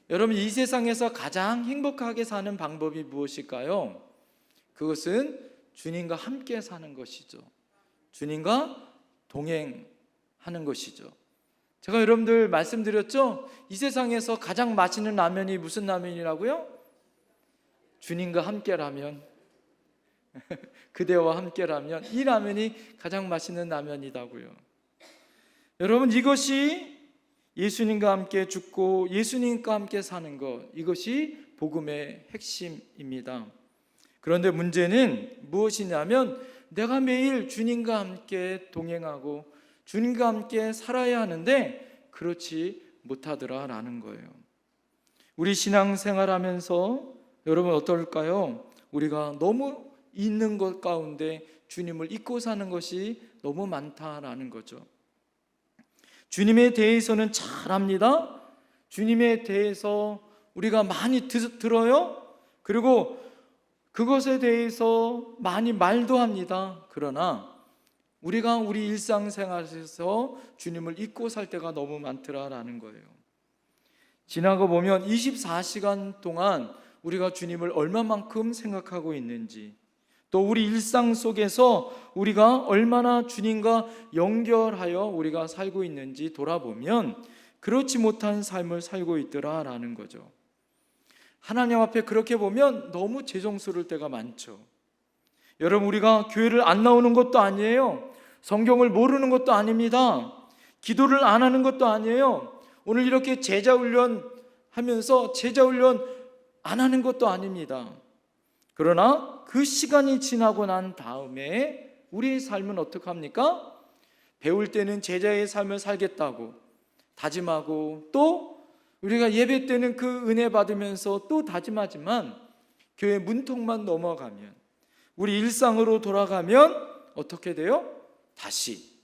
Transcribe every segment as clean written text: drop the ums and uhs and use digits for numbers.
여러분, 이 세상에서 가장 행복하게 사는 방법이 무엇일까요? 그것은 주님과 함께 사는 것이죠. 주님과 동행하는 것이죠. 제가 여러분들 말씀드렸죠? 이 세상에서 가장 맛있는 라면이 무슨 라면이라고요? 주님과 함께라면, 그대와 함께라면 이 라면이 가장 맛있는 라면이다고요. 여러분, 이것이 예수님과 함께 죽고 예수님과 함께 사는 것, 이것이 복음의 핵심입니다. 그런데 문제는 무엇이냐면 내가 매일 주님과 함께 동행하고 주님과 함께 살아야 하는데 그렇지 못하더라라는 거예요. 우리 신앙생활하면서 여러분 어떨까요? 우리가 너무 있는 것 가운데 주님을 잊고 사는 것이 너무 많다라는 거죠. 주님에 대해서는 잘 압니다. 주님에 대해서 우리가 많이 들어요. 그리고 그것에 대해서 많이 말도 합니다. 그러나 우리가 우리 일상생활에서 주님을 잊고 살 때가 너무 많더라라는 거예요. 지나고 보면 24시간 동안 우리가 주님을 얼마만큼 생각하고 있는지, 또 우리 일상 속에서 우리가 얼마나 주님과 연결하여 우리가 살고 있는지 돌아보면 그렇지 못한 삶을 살고 있더라라는 거죠. 하나님 앞에 그렇게 보면 너무 죄송스러울 때가 많죠. 여러분, 우리가 교회를 안 나오는 것도 아니에요. 성경을 모르는 것도 아닙니다. 기도를 안 하는 것도 아니에요. 오늘 이렇게 제자훈련 하면서 제자훈련 안 하는 것도 아닙니다. 그러나 그 시간이 지나고 난 다음에 우리의 삶은 어떻게 합니까? 배울 때는 제자의 삶을 살겠다고 다짐하고, 또 우리가 예배 때는 그 은혜 받으면서 또 다짐하지만 교회 문턱만 넘어가면, 우리 일상으로 돌아가면 어떻게 돼요? 다시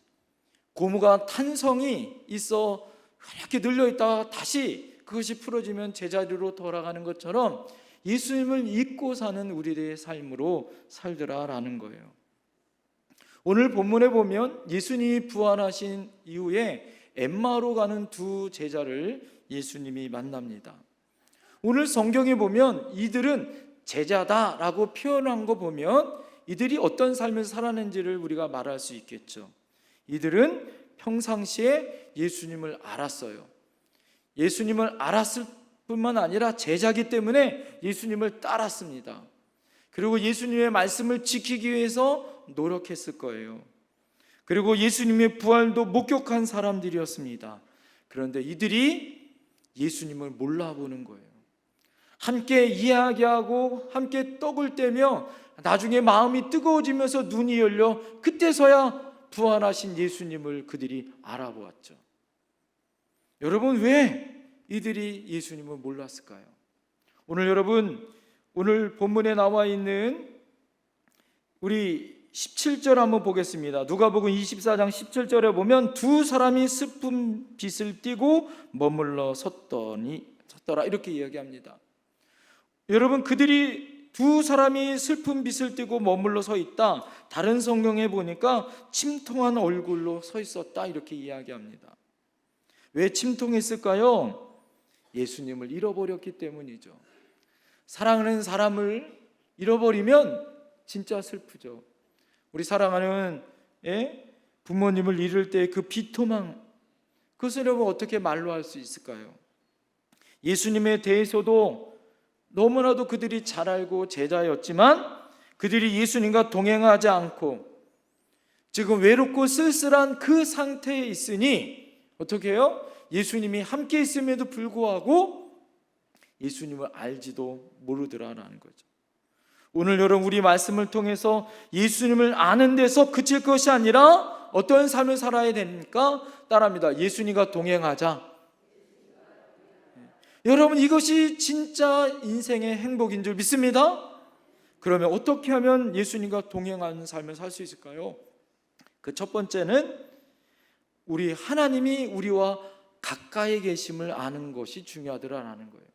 고무가 탄성이 있어 이렇게 늘려있다가 다시 그것이 풀어지면 제자리로 돌아가는 것처럼 예수님을 잊고 사는 우리의 삶으로 살더라라는 거예요. 오늘 본문에 보면 예수님이 부활하신 이후에 엠마오로 가는 두 제자를 예수님이 만납니다. 오늘 성경에 보면 이들은 제자다라고 표현한 거 보면 이들이 어떤 삶을 살았는지를 우리가 말할 수 있겠죠. 이들은 평상시에 예수님을 알았어요. 예수님을 알았을 뿐만 아니라 제자기 때문에 예수님을 따랐습니다. 그리고 예수님의 말씀을 지키기 위해서 노력했을 거예요. 그리고 예수님의 부활도 목격한 사람들이었습니다. 그런데 이들이 예수님을 몰라보는 거예요. 함께 이야기하고 함께 떡을 떼며 나중에 마음이 뜨거워지면서 눈이 열려 그때서야 부활하신 예수님을 그들이 알아보았죠. 여러분, 왜 이들이 예수님을 몰랐을까요? 오늘 본문에 나와 있는 우리 17절 한번 보겠습니다. 누가복음 24장 17절에 보면 두 사람이 슬픈 빛을 띠고 머물러 섰더라 이렇게 이야기합니다. 여러분, 그들이 두 사람이 슬픈 빛을 띠고 머물러 서 있다. 다른 성경에 보니까 침통한 얼굴로 서 있었다 이렇게 이야기합니다. 왜 침통했을까요? 예수님을 잃어버렸기 때문이죠. 사랑하는 사람을 잃어버리면 진짜 슬프죠. 우리 사랑하는 부모님을 잃을 때 그 비토망, 그것을 여러분 어떻게 말로 할 수 있을까요? 예수님에 대해서도 너무나도 그들이 잘 알고 제자였지만 그들이 예수님과 동행하지 않고 지금 외롭고 쓸쓸한 그 상태에 있으니 어떻게 해요? 예수님이 함께 있음에도 불구하고 예수님을 알지도 모르더라라는 거죠. 오늘 여러분, 우리 말씀을 통해서 예수님을 아는 데서 그칠 것이 아니라 어떤 삶을 살아야 됩니까? 따라합니다. 예수님과 동행하자. 여러분, 이것이 진짜 인생의 행복인 줄 믿습니다. 그러면 어떻게 하면 예수님과 동행하는 삶을 살 수 있을까요? 그 첫 번째는 우리 하나님이 우리와 가까이 계심을 아는 것이 중요하더라라는 거예요.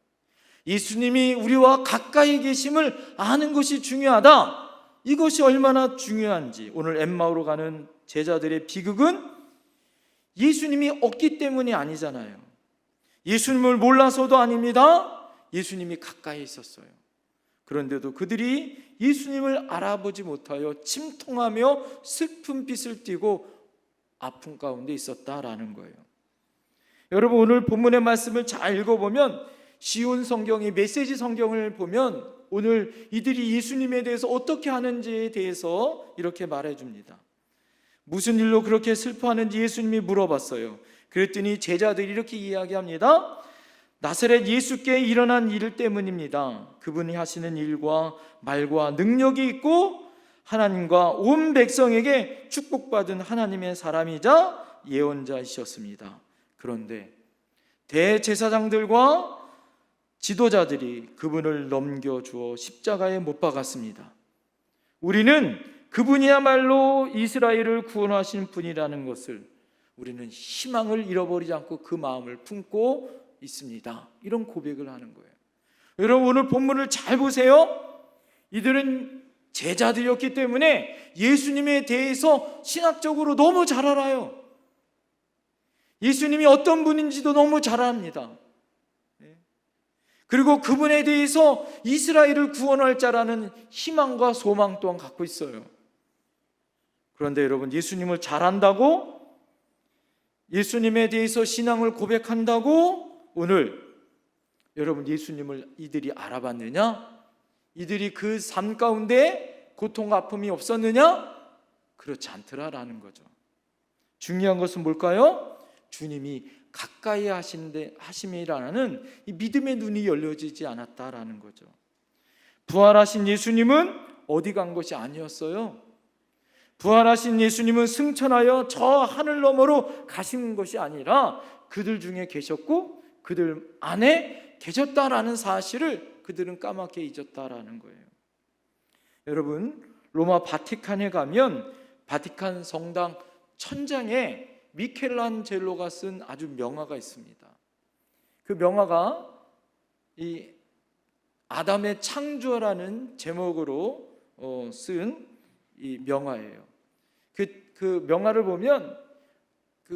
예수님이 우리와 가까이 계심을 아는 것이 중요하다. 이것이 얼마나 중요한지 오늘 엠마오로 가는 제자들의 비극은 예수님이 없기 때문이 아니잖아요. 예수님을 몰라서도 아닙니다. 예수님이 가까이 있었어요. 그런데도 그들이 예수님을 알아보지 못하여 침통하며 슬픈 빛을 띠고 아픔 가운데 있었다라는 거예요. 여러분, 오늘 본문의 말씀을 잘 읽어보면, 시온 성경이 메시지 성경을 보면 오늘 이들이 예수님에 대해서 어떻게 하는지에 대해서 이렇게 말해줍니다. 무슨 일로 그렇게 슬퍼하는지 예수님이 물어봤어요. 그랬더니 제자들이 이렇게 이야기합니다. 나사렛 예수께 일어난 일 때문입니다. 그분이 하시는 일과 말과 능력이 있고 하나님과 온 백성에게 축복받은 하나님의 사람이자 예언자이셨습니다. 그런데 대제사장들과 지도자들이 그분을 넘겨주어 십자가에 못 박았습니다. 우리는 그분이야말로 이스라엘을 구원하신 분이라는 것을, 우리는 희망을 잃어버리지 않고 그 마음을 품고 있습니다. 이런 고백을 하는 거예요. 여러분, 오늘 본문을 잘 보세요. 이들은 제자들이었기 때문에 예수님에 대해서 신학적으로 너무 잘 알아요. 예수님이 어떤 분인지도 너무 잘 압니다. 그리고 그분에 대해서 이스라엘을 구원할 자라는 희망과 소망 또한 갖고 있어요. 그런데 여러분, 예수님을 잘 안다고, 예수님에 대해서 신앙을 고백한다고 오늘 여러분 예수님을 이들이 알아봤느냐? 이들이 그 삶 가운데 고통, 아픔이 없었느냐? 그렇지 않더라라는 거죠. 중요한 것은 뭘까요? 주님이 가까이 하심이라는 이 믿음의 눈이 열려지지 않았다라는 거죠. 부활하신 예수님은 어디 간 것이 아니었어요. 부활하신 예수님은 승천하여 저 하늘 너머로 가신 것이 아니라 그들 중에 계셨고 그들 안에 계셨다라는 사실을 그들은 까맣게 잊었다라는 거예요. 여러분, 로마 바티칸에 가면 바티칸 성당 천장에 미켈란젤로가 쓴 아주 명화가 있습니다. 그 명화가 이 아담의 창조라는 제목으로 쓴 이 명화예요. 그 명화를 보면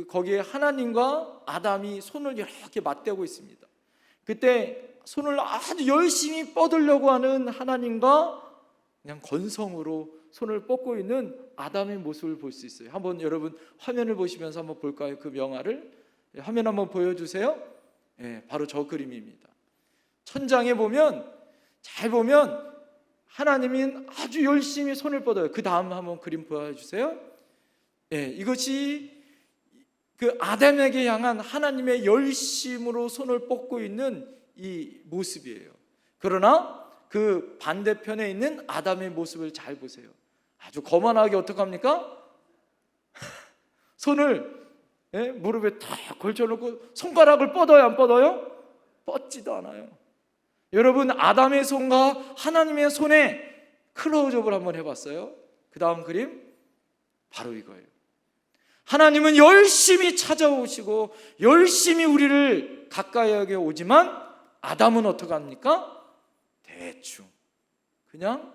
거기에 하나님과 아담이 손을 이렇게 맞대고 있습니다. 그때 손을 아주 열심히 뻗으려고 하는 하나님과 그냥 건성으로 손을 뻗고 있는 아담의 모습을 볼 수 있어요. 한번 여러분 화면을 보시면서 한번 볼까요? 그 명화를 화면 한번 보여주세요. 바로 저 그림입니다. 천장에 보면, 잘 보면 하나님이 아주 열심히 손을 뻗어요. 그 다음 한번 그림 보여주세요. 이것이 그 아담에게 향한 하나님의 열심으로 손을 뻗고 있는 이 모습이에요. 그러나 그 반대편에 있는 아담의 모습을 잘 보세요. 아주 거만하게 어떡합니까? 손을 무릎에 탁 걸쳐놓고 손가락을 뻗어요, 안 뻗어요? 뻗지도 않아요. 여러분, 아담의 손과 하나님의 손에 클로즈업을 한번 해봤어요? 그 다음 그림 바로 이거예요. 하나님은 열심히 찾아오시고 열심히 우리를 가까이하게 오지만 아담은 어떻게 합니까? 대충 그냥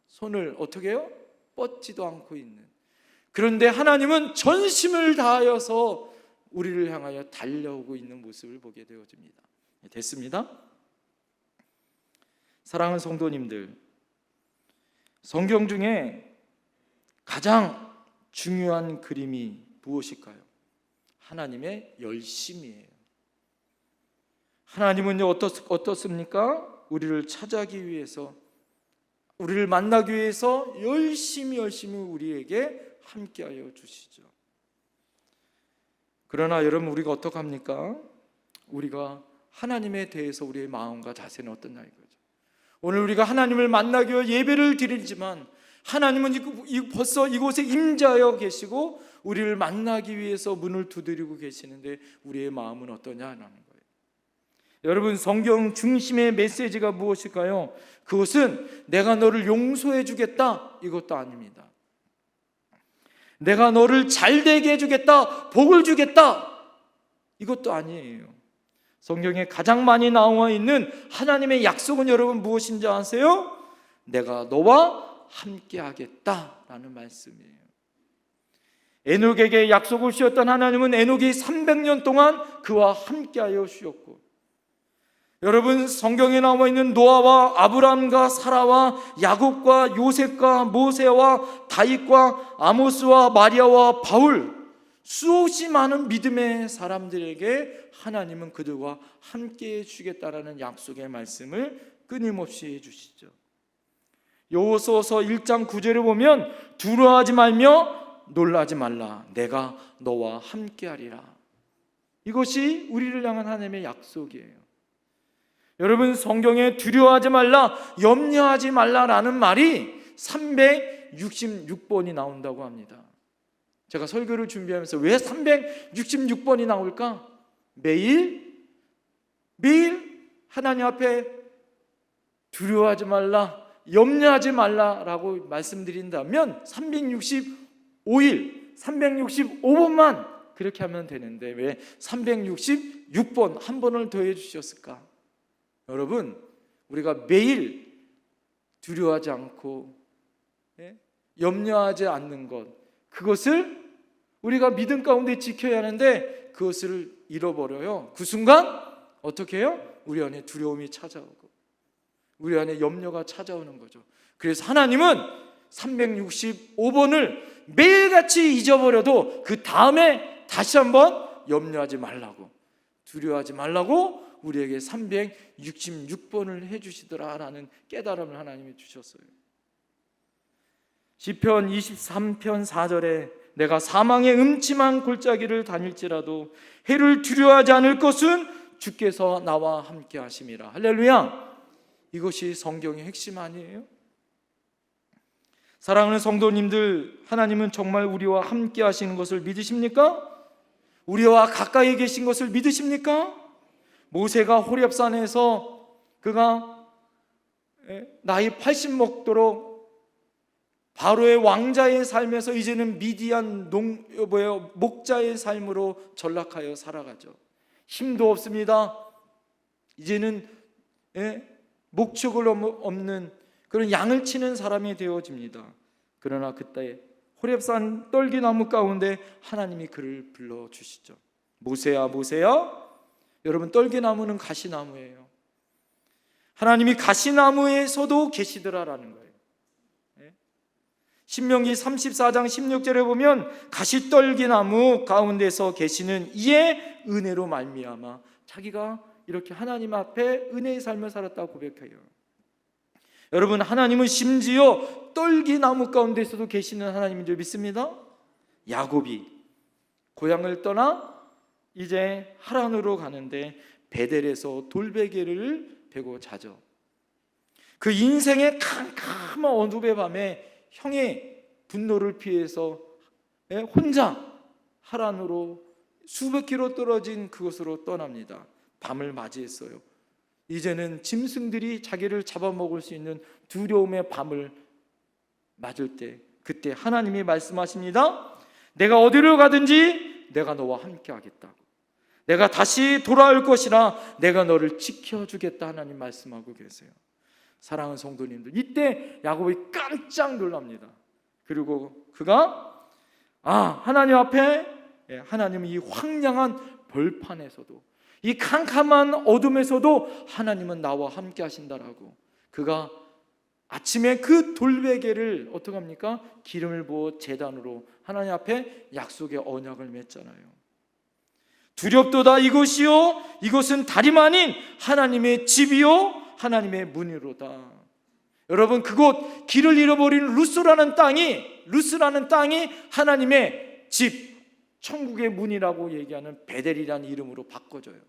손을 어떻게 해요? 뻗지도 않고 있는. 그런데 하나님은 전심을 다하여서 우리를 향하여 달려오고 있는 모습을 보게 되어집니다. 됐습니다. 사랑하는 성도님들, 성경 중에 가장 중요한 그림이 무엇일까요? 하나님의 열심이에요. 하나님은요 어떻습니까? 우리를 찾아가기 위해서, 우리를 만나기 위해서 열심히 우리에게 함께하여 주시죠. 그러나 여러분, 우리가 어떡합니까? 우리가 하나님에 대해서 우리의 마음과 자세는 어떠냐 이거죠. 오늘 우리가 하나님을 만나기 위해 예배를 드리지만 하나님은 벌써 이곳에 임재하여 계시고 우리를 만나기 위해서 문을 두드리고 계시는데 우리의 마음은 어떠냐라는 거예요. 여러분, 성경 중심의 메시지가 무엇일까요? 그것은 내가 너를 용서해 주겠다 이것도 아닙니다. 내가 너를 잘되게 해주겠다, 복을 주겠다 이것도 아니에요. 성경에 가장 많이 나와 있는 하나님의 약속은 여러분 무엇인지 아세요? 내가 너와 함께 하겠다라는 말씀이에요. 에녹에게 약속을 주셨던 하나님은 에녹이 300년 동안 그와 함께하여 주셨고, 여러분, 성경에 나와 있는 노아와 아브라함과 사라와 야곱과 요셉과 모세와 다윗과 아모스와 마리아와 바울, 수없이 많은 믿음의 사람들에게 하나님은 그들과 함께해 주겠다라는 약속의 말씀을 끊임없이 해주시죠. 여호수아서 1장 9절을 보면 두려워하지 말며 놀라지 말라, 내가 너와 함께하리라. 이것이 우리를 향한 하나님의 약속이에요. 여러분, 성경에 두려워하지 말라, 염려하지 말라라는 말이 366번이 나온다고 합니다. 제가 설교를 준비하면서 왜 366번이 나올까? 매일 하나님 앞에 두려워하지 말라, 염려하지 말라라고 말씀드린다면 365일, 365번만 그렇게 하면 되는데 왜 366번 한 번을 더해 주셨을까? 여러분, 우리가 매일 두려워하지 않고 염려하지 않는 것, 그것을 우리가 믿음 가운데 지켜야 하는데 그것을 잃어버려요. 그 순간 어떻게 해요? 우리 안에 두려움이 찾아오고 우리 안에 염려가 찾아오는 거죠. 그래서 하나님은 365번을 매일같이 잊어버려도 그 다음에 다시 한번 염려하지 말라고, 두려워하지 말라고 우리에게 366번을 해주시더라라는 깨달음을 하나님이 주셨어요. 시편 23편 4절에 내가 사망의 음침한 골짜기를 다닐지라도 해를 두려워하지 않을 것은 주께서 나와 함께 하심이라. 할렐루야. 이것이 성경의 핵심 아니에요? 사랑하는 성도님들, 하나님은 정말 우리와 함께 하시는 것을 믿으십니까? 우리와 가까이 계신 것을 믿으십니까? 모세가 호렙산에서 그가 나이 80 먹도록 바로의 왕자의 삶에서 이제는 미디안 목자의 삶으로 전락하여 살아가죠. 힘도 없습니다. 이제는 목축을 없는 그런 양을 치는 사람이 되어집니다. 그러나 그때 호렙산 떨기나무 가운데 하나님이 그를 불러주시죠. 모세야, 모세야. 여러분, 떨기나무는 가시나무예요. 하나님이 가시나무에서도 계시더라라는 거예요. 신명기 34장 16절에 보면 가시떨기나무 가운데서 계시는 이의 은혜로 말미암아 자기가 이렇게 하나님 앞에 은혜의 삶을 살았다고 고백해요. 여러분, 하나님은 심지어 떨기나무 가운데서도 계시는 하나님인 줄 믿습니다. 야곱이 고향을 떠나 이제 하란으로 가는데 베델에서 돌베개를 베고 자죠. 그 인생의 캄캄한 어둠의 밤에 형의 분노를 피해서 혼자 하란으로 수백 킬로 떨어진 그곳으로 떠납니다. 밤을 맞이했어요. 이제는 짐승들이 자기를 잡아먹을 수 있는 두려움의 밤을 맞을 때, 그때 하나님이 말씀하십니다. 내가 어디로 가든지 내가 너와 함께 하겠다고, 내가 다시 돌아올 것이라 내가 너를 지켜주겠다 하나님 말씀하고 계세요. 사랑하는 성도님들, 이때 야곱이 깜짝 놀랍니다. 그리고 그가 하나님 앞에, 하나님은 이 황량한 벌판에서도, 이 캄캄한 어둠에서도 하나님은 나와 함께 하신다라고, 그가 아침에 그 돌베개를 어떻게 합니까? 기름을 부어 제단으로 하나님 앞에 약속의 언약을 맺잖아요. 두렵도다 이것이요, 이것은 다름 아닌 하나님의 집이요 하나님의 문이로다. 여러분, 그곳 길을 잃어버린 루스라는 땅이 하나님의 집, 천국의 문이라고 얘기하는 베델이라는 이름으로 바꿔져요.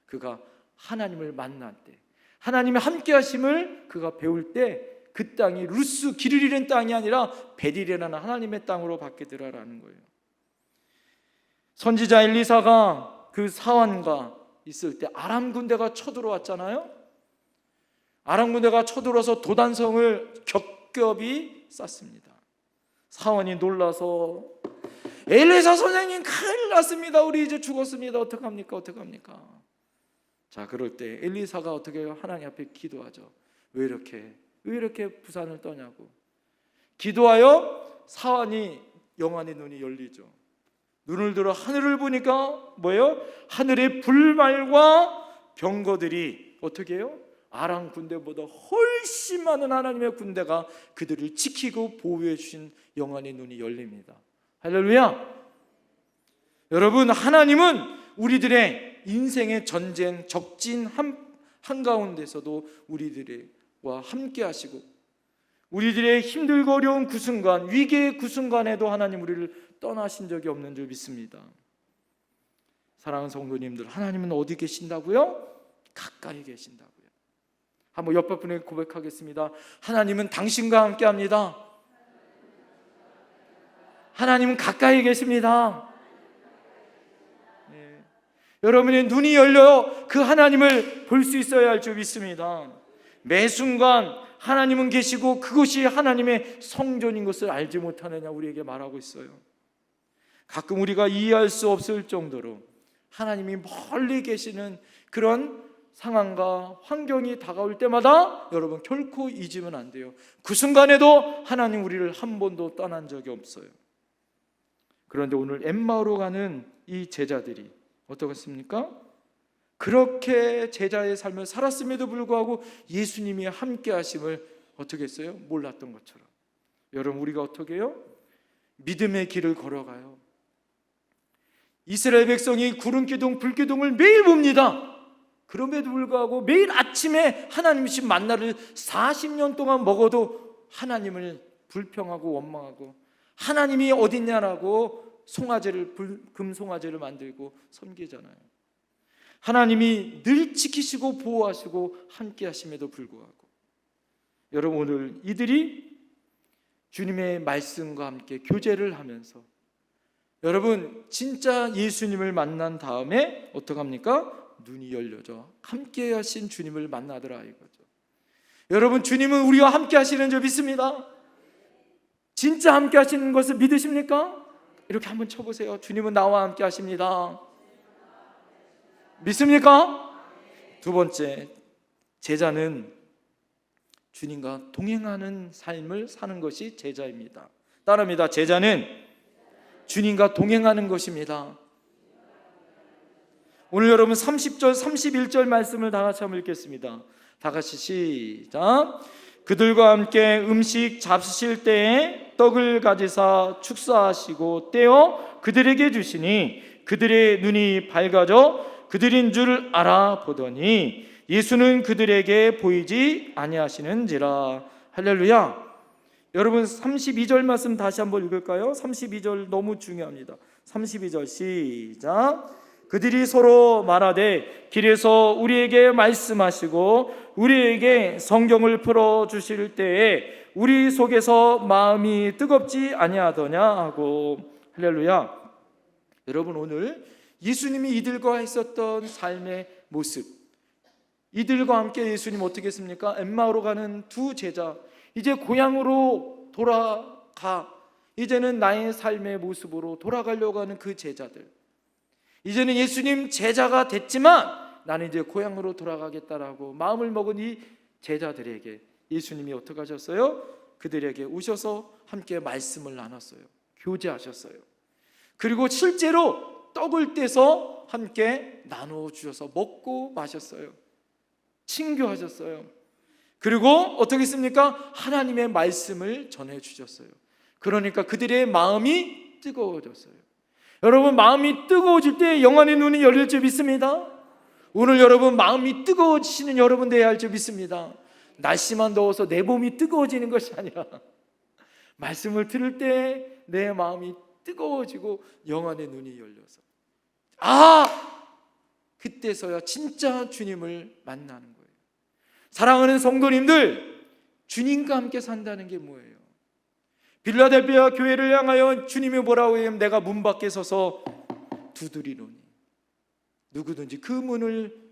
그가 하나님을 만날 때, 하나님의 함께 하심을 그가 배울 때 그 땅이 루스, 길을 잃은 땅이 아니라 베델이라는 하나님의 땅으로 바뀌더라라는 거예요. 선지자 엘리사가 그 사환과 있을 때 아람 군대가 쳐들어왔잖아요. 아람 군대가 쳐들어서 도단성을 겹겹이 쌌습니다. 사환이 놀라서 엘리사 선생님, 큰일 났습니다. 우리 이제 죽었습니다. 어떡합니까? 자, 그럴 때 엘리사가 어떻게 해요? 하나님 앞에 기도하죠. 왜 이렇게 부산을 떠냐고 기도하여 사환이 영안의 눈이 열리죠. 눈을 들어 하늘을 보니까 뭐예요? 하늘의 불말과 병거들이 어떻게 해요? 아람 군대보다 훨씬 많은 하나님의 군대가 그들을 지키고 보호해 주신 영안의 눈이 열립니다. 할렐루야. 여러분, 하나님은 우리들의 인생의 전쟁, 적진 한가운데서도 우리들과 함께 하시고, 우리들의 힘들고 어려운 그 순간, 위기의 그 순간에도 하나님 우리를 떠나신 적이 없는 줄 믿습니다. 사랑하는 성도님들, 하나님은 어디 계신다고요? 가까이 계신다고요. 한번 옆에 분에게 고백하겠습니다. 하나님은 당신과 함께 합니다. 하나님은 가까이 계십니다. 네. 여러분의 눈이 열려 그 하나님을 볼 수 있어야 할 줄 믿습니다. 매 순간 하나님은 계시고 그것이 하나님의 성전인 것을 알지 못하느냐 우리에게 말하고 있어요. 가끔 우리가 이해할 수 없을 정도로 하나님이 멀리 계시는 그런 상황과 환경이 다가올 때마다 여러분 결코 잊으면 안 돼요. 그 순간에도 하나님 우리를 한 번도 떠난 적이 없어요. 그런데 오늘 엠마오로 가는 이 제자들이 어떻습니까? 그렇게 제자의 삶을 살았음에도 불구하고 예수님이 함께 하심을 어떻게 했어요? 몰랐던 것처럼. 여러분, 우리가 어떻게 해요? 믿음의 길을 걸어가요. 이스라엘 백성이 구름기둥, 불기둥을 매일 봅니다. 그럼에도 불구하고 매일 아침에 하나님이신 만나를 40년 동안 먹어도 하나님을 불평하고 원망하고, 하나님이 어딨냐라고 금송아지를 만들고 섬기잖아요. 하나님이 늘 지키시고 보호하시고 함께 하심에도 불구하고, 여러분, 오늘 이들이 주님의 말씀과 함께 교제를 하면서 여러분 진짜 예수님을 만난 다음에 어떡합니까? 눈이 열려져 함께 하신 주님을 만나더라 이거죠. 여러분, 주님은 우리와 함께 하시는 줄 믿습니다. 진짜 함께 하시는 것을 믿으십니까? 이렇게 한번 쳐보세요. 주님은 나와 함께 하십니다. 믿습니까? 두 번째, 제자는 주님과 동행하는 삶을 사는 것이 제자입니다. 따라합니다. 제자는 주님과 동행하는 것입니다. 오늘 여러분 30절 31절 말씀을 다 같이 한번 읽겠습니다. 다 같이 시작. 그들과 함께 음식 잡수실 때에 떡을 가지사 축사하시고 떼어 그들에게 주시니 그들의 눈이 밝아져 그들인 줄 알아보더니 예수는 그들에게 보이지 아니하시는지라. 할렐루야. 여러분 32절 말씀 다시 한번 읽을까요? 32절 너무 중요합니다. 32절 시작. 그들이 서로 말하되 길에서 우리에게 말씀하시고 우리에게 성경을 풀어주실 때에 우리 속에서 마음이 뜨겁지 아니하더냐 하고. 할렐루야. 여러분, 오늘 예수님이 이들과 있었던 삶의 모습, 이들과 함께 예수님 어떻게 했습니까? 엠마오로 가는 두 제자, 이제 고향으로 돌아가, 이제는 나의 삶의 모습으로 돌아가려고 하는 그 제자들, 이제는 예수님 제자가 됐지만 나는 이제 고향으로 돌아가겠다라고 마음을 먹은 이 제자들에게 예수님이 어떻게 하셨어요? 그들에게 오셔서 함께 말씀을 나눴어요. 교제하셨어요. 그리고 실제로 떡을 떼서 함께 나누어 주셔서 먹고 마셨어요. 친교하셨어요. 그리고 어떻게 했습니까? 하나님의 말씀을 전해 주셨어요. 그러니까 그들의 마음이 뜨거워졌어요. 여러분, 마음이 뜨거워질 때 영안의 눈이 열릴 줄 믿습니다. 오늘 여러분 마음이 뜨거워지시는 여러분 되어야 할 줄 믿습니다. 날씨만 더워서 내 몸이 뜨거워지는 것이 아니라 말씀을 들을 때 내 마음이 뜨거워지고 영안의 눈이 열려서 그때서야 진짜 주님을 만나는 거예요. 사랑하는 성도님들, 주님과 함께 산다는 게 뭐예요? 빌라델비아 교회를 향하여 주님이 뭐라고 해요? 내가 문 밖에 서서 두드리노니 누구든지 그 문을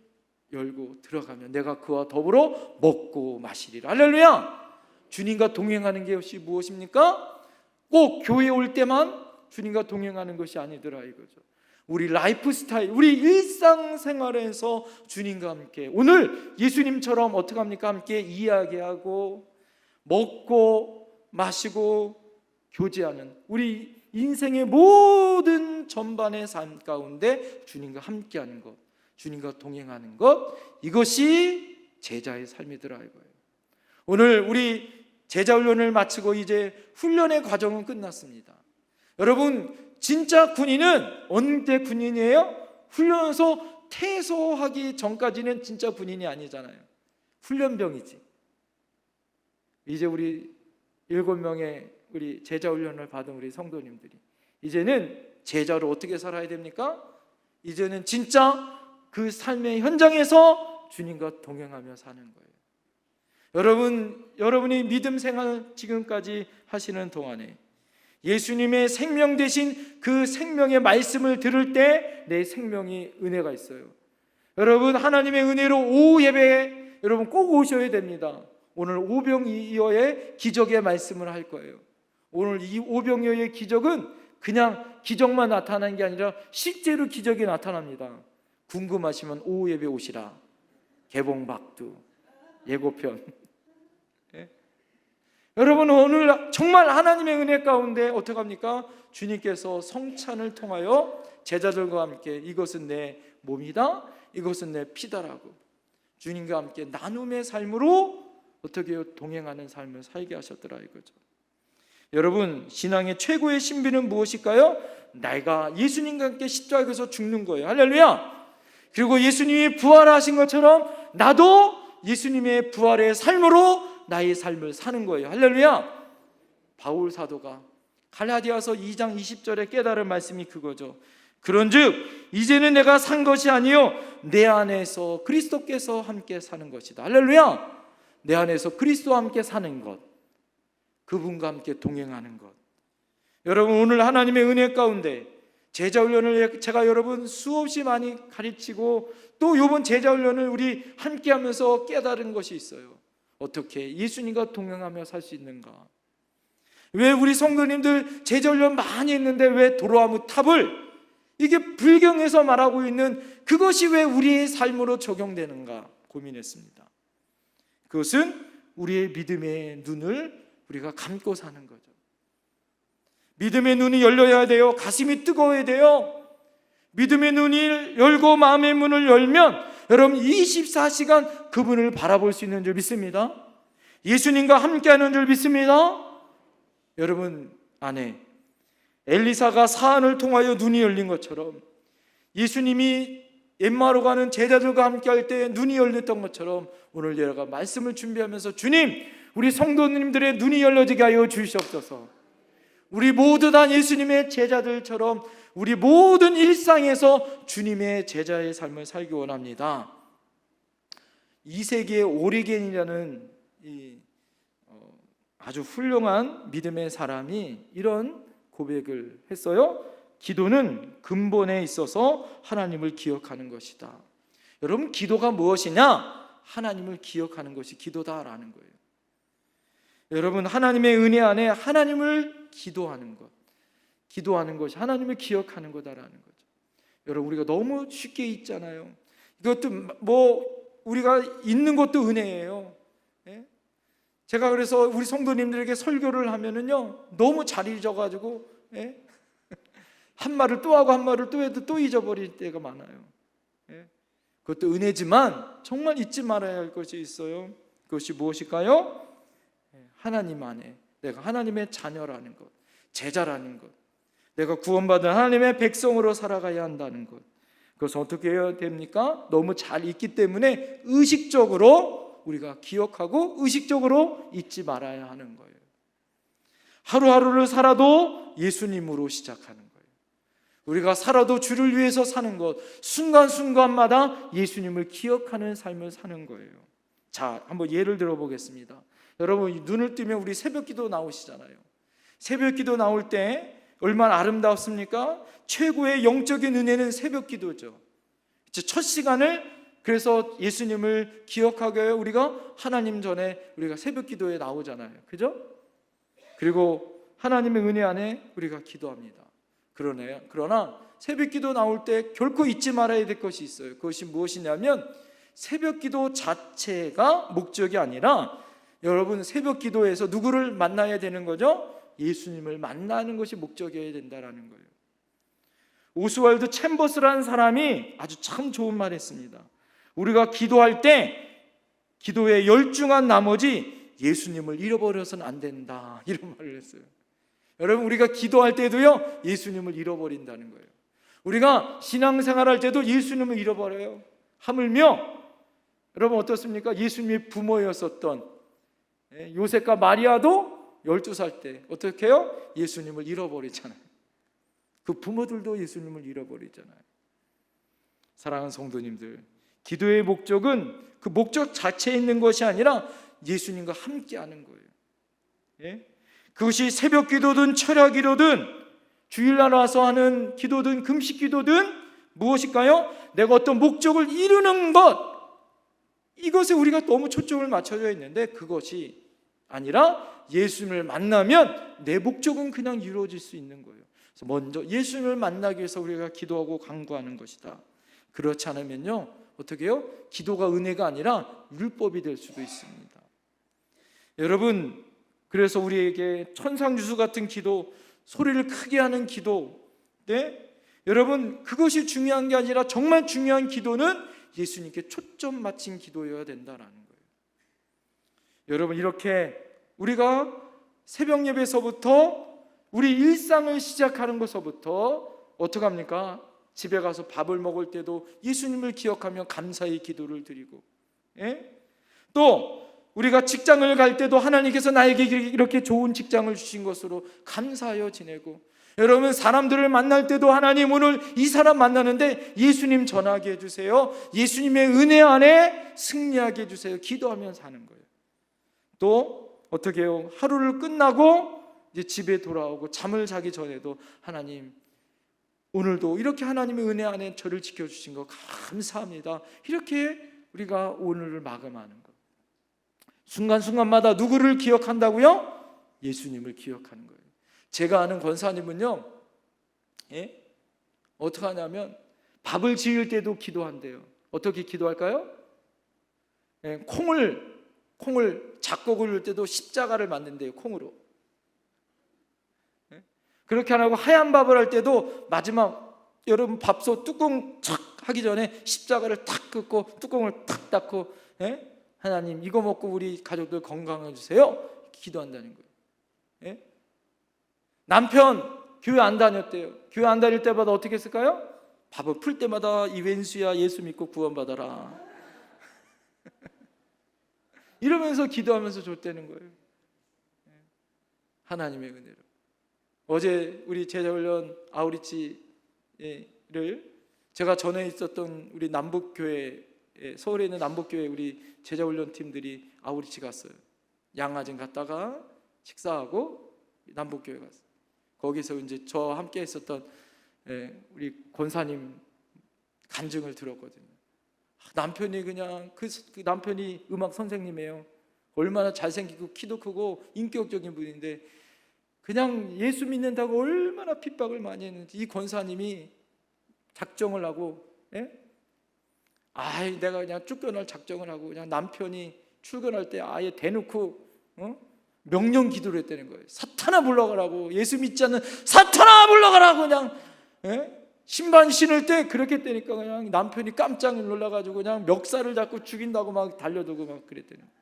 열고 들어가면 내가 그와 더불어 먹고 마시리라. 할렐루야. 주님과 동행하는 것이 무엇입니까? 꼭 교회에 올 때만 주님과 동행하는 것이 아니더라 이거죠. 우리 라이프 스타일, 우리 일상생활에서 주님과 함께, 오늘 예수님처럼 어떻게 합니까? 함께 이야기하고 먹고 마시고 교제하는 우리 인생의 모든 전반의 삶 가운데 주님과 함께하는 것, 주님과 동행하는 것, 이것이 제자의 삶이더라 이거예요. 오늘 우리 제자 훈련을 마치고 이제 훈련의 과정은 끝났습니다. 여러분, 진짜 군인은 언제 군인이에요? 훈련소 퇴소하기 전까지는 진짜 군인이 아니잖아요. 훈련병이지. 이제 우리 7명의 우리 제자 훈련을 받은 우리 성도님들이 이제는 제자로 어떻게 살아야 됩니까? 이제는 진짜 그 삶의 현장에서 주님과 동행하며 사는 거예요. 여러분이 믿음 생활 지금까지 하시는 동안에 예수님의 생명 대신 그 생명의 말씀을 들을 때 내 생명이 은혜가 있어요. 여러분, 하나님의 은혜로 오후 예배에 여러분 꼭 오셔야 됩니다. 오늘 오병이어의 기적의 말씀을 할 거예요. 오늘 이 오병이어의 기적은 그냥 기적만 나타나는 게 아니라 실제로 기적이 나타납니다. 궁금하시면 오후 예배 오시라. 개봉박두 예고편. 네? 여러분, 오늘 정말 하나님의 은혜 가운데 어떻게 합니까? 주님께서 성찬을 통하여 제자들과 함께 이것은 내 몸이다, 이것은 내 피다라고 주님과 함께 나눔의 삶으로 어떻게 동행하는 삶을 살게 하셨더라 이거죠. 여러분, 신앙의 최고의 신비는 무엇일까요? 내가 예수님과 함께 십자가에서 죽는 거예요. 할렐루야. 그리고 예수님이 부활하신 것처럼 나도 예수님의 부활의 삶으로 나의 삶을 사는 거예요. 할렐루야. 바울 사도가 갈라디아서 2장 20절에 깨달은 말씀이 그거죠. 그런즉 이제는 내가 산 것이 아니요 내 안에서 그리스도께서 함께 사는 것이다. 할렐루야. 내 안에서 그리스도와 함께 사는 것, 그분과 함께 동행하는 것. 여러분, 오늘 하나님의 은혜 가운데 제자훈련을 제가 여러분 수없이 많이 가르치고 또 이번 제자훈련을 우리 함께 하면서 깨달은 것이 있어요. 어떻게 예수님과 동행하며 살 수 있는가? 왜 우리 성도님들 제자훈련 많이 했는데 왜 도로아무 탑을, 이게 불경에서 말하고 있는 그것이 왜 우리의 삶으로 적용되는가 고민했습니다. 그것은 우리의 믿음의 눈을 우리가 감고 사는 거죠. 믿음의 눈이 열려야 돼요. 가슴이 뜨거워야 돼요. 믿음의 눈이 열고 마음의 문을 열면 여러분 24시간 그분을 바라볼 수 있는 줄 믿습니다. 예수님과 함께하는 줄 믿습니다. 여러분 안에 엘리사가 사안을 통하여 눈이 열린 것처럼 예수님이 엠마오로 가는 제자들과 함께 할 때 눈이 열렸던 것처럼 오늘 내가 말씀을 준비하면서 주님, 우리 성도님들의 눈이 열려지게 하여 주시옵소서. 우리 모두 다 예수님의 제자들처럼 우리 모든 일상에서 주님의 제자의 삶을 살기 원합니다. 2세기의 오리겐이라는 아주 훌륭한 믿음의 사람이 이런 고백을 했어요. 기도는 근본에 있어서 하나님을 기억하는 것이다. 여러분, 기도가 무엇이냐? 하나님을 기억하는 것이 기도다라는 거예요. 여러분, 하나님의 은혜 안에 하나님을 기도하는 것, 기도하는 것이 하나님을 기억하는 거다라는 거죠. 여러분, 우리가 너무 쉽게 잊잖아요. 이것도 뭐 우리가 잊는 것도 은혜예요. 예? 제가 그래서 우리 성도님들에게 설교를 하면은요 너무 잘 잊어가지고 예? 한 말을 또 하고 한 말을 또 해도 또 잊어버릴 때가 많아요. 예? 그것도 은혜지만 정말 잊지 말아야 할 것이 있어요. 그것이 무엇일까요? 하나님 안에 내가 하나님의 자녀라는 것, 제자라는 것, 내가 구원받은 하나님의 백성으로 살아가야 한다는 것. 그것은 어떻게 해야 됩니까? 너무 잘 잊기 때문에 의식적으로 우리가 기억하고 의식적으로 잊지 말아야 하는 거예요. 하루하루를 살아도 예수님으로 시작하는 거예요. 우리가 살아도 주를 위해서 사는 것, 순간순간마다 예수님을 기억하는 삶을 사는 거예요. 자, 한번 예를 들어 보겠습니다. 여러분, 눈을 뜨면 우리 새벽기도 나오시잖아요. 새벽기도 나올 때 얼마나 아름답습니까? 최고의 영적인 은혜는 새벽기도죠. 첫 시간을 그래서 예수님을 기억하게 해요. 우리가 하나님 전에 우리가 새벽기도에 나오잖아요. 그죠? 그리고 하나님의 은혜 안에 우리가 기도합니다. 그러나 새벽기도 나올 때 결코 잊지 말아야 될 것이 있어요. 그것이 무엇이냐면 새벽기도 자체가 목적이 아니라 여러분 새벽기도에서 누구를 만나야 되는 거죠? 예수님을 만나는 것이 목적이어야 된다라는 거예요. 오스왈드 챔버스라는 사람이 아주 참 좋은 말 했습니다. 우리가 기도할 때 기도에 열중한 나머지 예수님을 잃어버려서는 안 된다, 이런 말을 했어요. 여러분, 우리가 기도할 때도요 예수님을 잃어버린다는 거예요. 우리가 신앙생활 할 때도 예수님을 잃어버려요. 하물며 여러분 어떻습니까? 예수님의 부모였었던 요셉과 마리아도 12살 때 어떻게 해요? 예수님을 잃어버리잖아요. 그 부모들도 예수님을 잃어버리잖아요. 사랑하는 성도님들, 기도의 목적은 그 목적 자체에 있는 것이 아니라 예수님과 함께하는 거예요. 예? 그것이 새벽 기도든 철야 기도든 주일날 와서 하는 기도든 금식 기도든 무엇일까요? 내가 어떤 목적을 이루는 것, 이것에 우리가 너무 초점을 맞춰져 있는데 그것이 아니라 예수님을 만나면 내 목적은 그냥 이루어질 수 있는 거예요. 그래서 먼저 예수님을 만나기 위해서 우리가 기도하고 간구하는 것이다. 그렇지 않으면요 어떻게 해요? 기도가 은혜가 아니라 율법이 될 수도 있습니다. 여러분, 그래서 우리에게 천상유수 같은 기도, 소리를 크게 하는 기도, 여러분 그것이 중요한 게 아니라 정말 중요한 기도는 예수님께 초점 맞춘 기도여야 된다라는 거예요. 여러분, 이렇게 우리가 새벽 예배에서부터 우리 일상을 시작하는 것서부터 어떻게 합니까? 집에 가서 밥을 먹을 때도 예수님을 기억하며 감사의 기도를 드리고, 또 우리가 직장을 갈 때도 하나님께서 나에게 이렇게 좋은 직장을 주신 것으로 감사하여 지내고, 여러분 사람들을 만날 때도 하나님 오늘 이 사람 만나는데 예수님 전하게 해주세요, 예수님의 은혜 안에 승리하게 해주세요, 기도하면서 사는 거예요. 또 어떻게 해요? 하루를 끝나고 이제 집에 돌아오고 잠을 자기 전에도 하나님 오늘도 이렇게 하나님의 은혜 안에 저를 지켜주신 거 감사합니다, 이렇게 우리가 오늘을 마감하는 것. 순간순간마다 누구를 기억한다고요? 예수님을 기억하는 거예요. 제가 아는 권사님은요 어떻게 하냐면 밥을 지을 때도 기도한대요. 어떻게 기도할까요? 콩을 작곡을 할 때도 십자가를 만든대요. 콩으로. 그렇게 안 하고 하얀 밥을 할 때도 마지막 여러분 밥솥 뚜껑 착 하기 전에 십자가를 탁 긋고 뚜껑을 탁 닫고 하나님 이거 먹고 우리 가족들 건강해 주세요, 기도한다는 거예요. 남편 교회 안 다녔대요. 교회 안 다닐 때마다 어떻게 했을까요? 밥을 풀 때마다 이웬수야 예수 믿고 구원받아라 이러면서 기도하면서 줬다는 거예요. 하나님의 은혜로. 어제 우리 제자훈련 아우리치를 제가 전에 있었던 우리 남북교회, 서울에 있는 남북교회 우리 제자훈련 팀들이 아우리치 갔어요. 양화진 갔다가 식사하고 남북교회 갔어요. 거기서 이제 저와 함께 했었던 우리 권사님 간증을 들었거든요. 남편이 그냥 그 남편이 음악 선생님이에요. 얼마나 잘생기고 키도 크고 인격적인 분인데 그냥 예수 믿는다고 얼마나 핍박을 많이 했는지 이 권사님이 작정을 하고 내가 그냥 쫓겨날 작정을 하고 그냥 남편이 출근할 때 아예 대놓고 명령 기도를 했다는 거예요. 사탄아 물러가라고, 예수 믿지 않는 사탄아 물러가라고 그냥 신발 신을 때 그렇게 했다니까 그냥 남편이 깜짝 놀라가지고 그냥 멱살을 잡고 죽인다고 막 달려들고 막 그랬다는 거예요.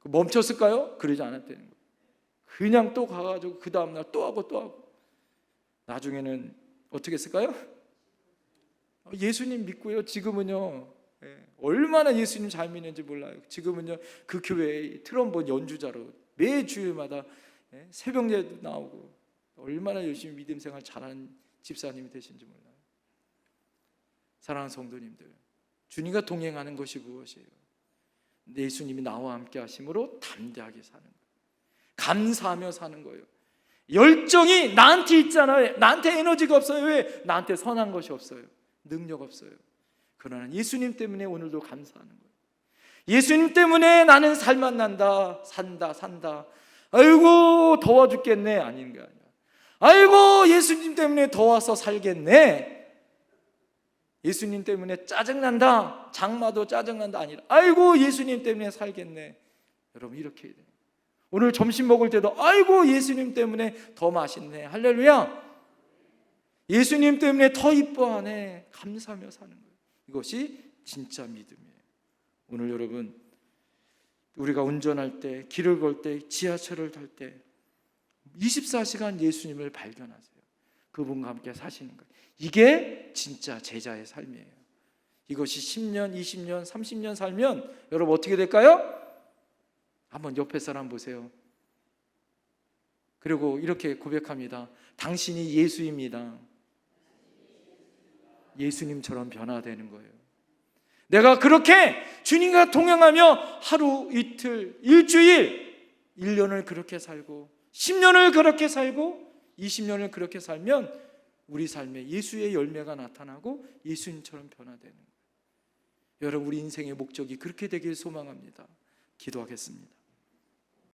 멈췄을까요? 그러지 않았다는 거예요. 그냥 또 가가지고 그 다음날 또 하고 나중에는 어떻게 했을까요? 예수님 믿고요. 지금은요 얼마나 예수님 잘 믿는지 몰라요. 지금은요 그 교회의 트럼본 연주자로 매 주일마다 새벽 예도 나오고 얼마나 열심히 믿음 생활 잘하는 집사님이 되신지 몰라요. 사랑하는 성도님들, 주님과 동행하는 것이 무엇이에요? 예수님이 나와 함께 하심으로 담대하게 사는 거예요. 감사하며 사는 거예요. 열정이 나한테 있잖아요. 나한테 에너지가 없어요. 왜? 나한테 선한 것이 없어요. 능력 없어요. 그러나 예수님 때문에 오늘도 감사하는 거예요. 예수님 때문에 나는 살만 난다, 산다. 아이고 더워 죽겠네, 아닌 게 아니라 아이고 예수님 때문에 더워서 살겠네, 예수님 때문에 짜증난다, 장마도 짜증난다 아니라 아이고 예수님 때문에 살겠네. 여러분 이렇게 해야 돼요. 오늘 점심 먹을 때도 아이고 예수님 때문에 더 맛있네. 할렐루야. 예수님 때문에 더 이뻐하네. 감사하며 사는 거예요. 이것이 진짜 믿음이에요. 오늘 여러분, 우리가 운전할 때, 길을 걸 때, 지하철을 탈 때 24시간 예수님을 발견하세요. 그분과 함께 사시는 거예요. 이게 진짜 제자의 삶이에요. 이것이 10년, 20년, 30년 살면 여러분 어떻게 될까요? 한번 옆에 사람 보세요. 그리고 이렇게 고백합니다. 당신이 예수입니다. 예수님처럼 변화되는 거예요. 내가 그렇게 주님과 동행하며 하루, 이틀, 일주일, 1년을 그렇게 살고 10년을 그렇게 살고 20년을 그렇게 살면 우리 삶에 예수의 열매가 나타나고 예수님처럼 변화되는 거예요. 여러분, 우리 인생의 목적이 그렇게 되길 소망합니다. 기도하겠습니다.